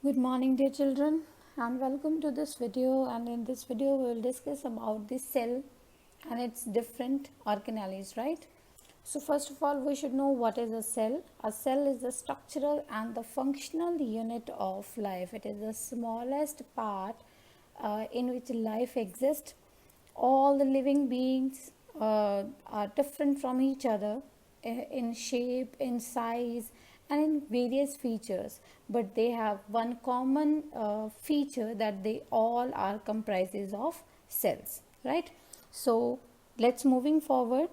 Good morning, dear children, and welcome to this video. And in this video, we will discuss about the cell and its different organelles, right? So, first of all, we should know what is a cell. A cell is the structural and the functional unit of life. It is the smallest part in which life exists. All the living beings are different from each other in shape, in size, and in various features, but they have one common feature, that they all are comprises of cells, right? So let's moving forward.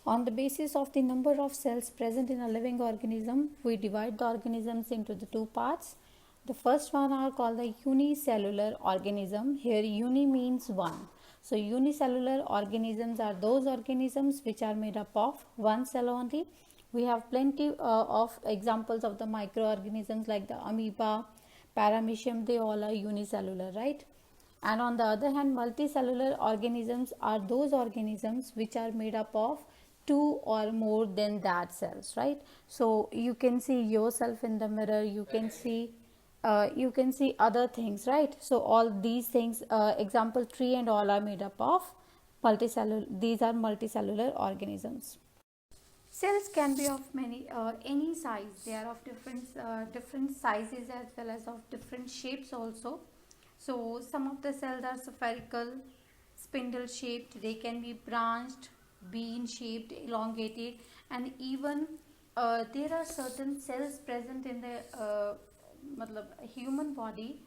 On the basis of the number of cells present in a living organism, we divide the organisms into the two parts. The first one are called the unicellular organism. Here uni means one. So unicellular organisms are those organisms which are made up of one cell only. We have plenty of examples of the microorganisms like the amoeba, paramecium, they all are unicellular, right? And on the other hand, multicellular organisms are those organisms which are made up of two or more than that cells, right? So you can see yourself in the mirror, you can see other things, right? So all these things, example tree and all, are made up of multicellular. These are multicellular organisms. Cells can be of any size. They are of different sizes as well as of different shapes also. So some of the cells are spherical, spindle shaped. They can be branched, bean shaped, elongated, and even there are certain cells present in the human body.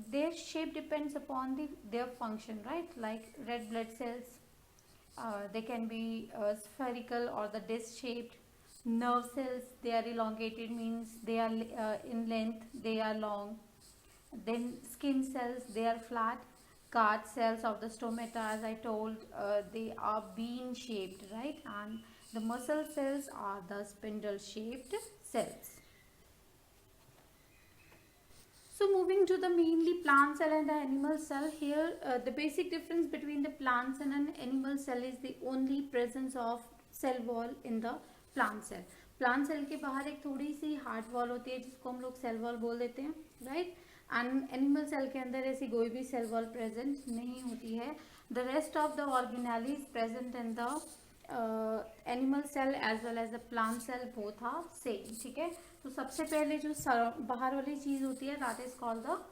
Their shape depends upon their function, right? Like red blood cells, they can be spherical or the disc shaped. Nerve cells, they are elongated, means they are in length, they are long. Then skin cells, they are flat. Guard cells of the stomata, as I told, they are bean shaped, right? And the muscle cells are the spindle shaped cells. So moving to the mainly plant cell and the animal cell, here the basic difference between the plant cell and animal cell is the only presence of cell wall in the plant cell. Plant cell के बाहर एक थोड़ी सी hard wall होती है जिसको हम लोग cell wall बोल देते हैं, राइट? एंड एनिमल सेल के अंदर ऐसी कोई भी सेल वॉल प्रेजेंट नहीं होती है. The rest of the organelle is present in the animal cell as well as the plant cell, both are same. ठीक है, तो सबसे पहले जो बाहर वाली चीज होती है, that is called the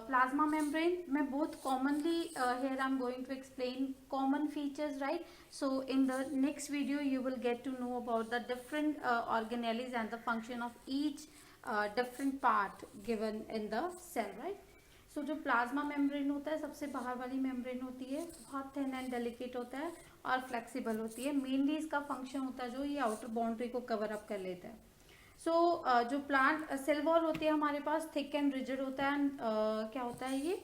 plasma membrane. मैं both commonly here I'm going to explain common features, right? So in the next video you will get to know about the different organelles and the function of each different part given in the cell, right? सो जो plasma membrane होता है, सबसे बाहर वाली membrane होती है, बहुत thin and delicate होता है और फ्लेक्सिबल होती है. मेनली इसका फंक्शन होता है जो ये आउटर बाउंड्री को कवर अप कर लेता है. सो जो प्लांट सेल वॉल होती है हमारे पास, थिक एंड रिजिड होता है. क्या होता है ये?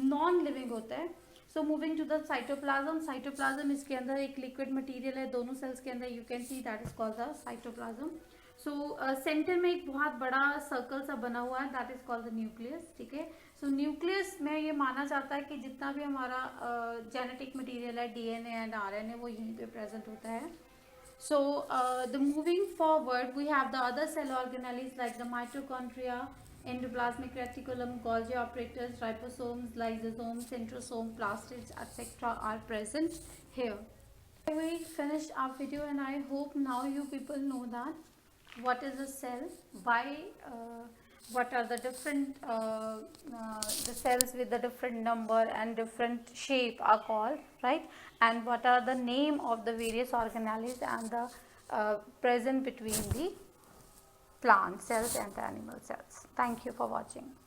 नॉन लिविंग होता है. So moving to the cytoplasm. Cytoplasm, इसके अंदर एक लिक्विड मटेरियल है दोनों सेल्स के अंदर, you can see that is called the cytoplasm. So centre में एक बहुत बड़ा सर्कल सा बना हुआ है, that is called the nucleus. ठीक है, सो न्यूक्लियस में ये माना जाता है कि जितना भी हमारा जेनेटिक मटेरियल है, डीएनए एंड आरएनए, वो यहीं पे प्रेजेंट होता है. So the moving forward, we have the other cell organelles like the mitochondria, endoplasmic reticulum, Golgi apparatus, ribosomes, lysosomes, centrosome, plastids, etc. are present here. We finished our video and I hope now you people know that what is a cell, why, what are the different the cells with the different number and different shape are called, right? And what are the name of the various organelles and the present between the plant cells and the animal cells. Thank you for watching.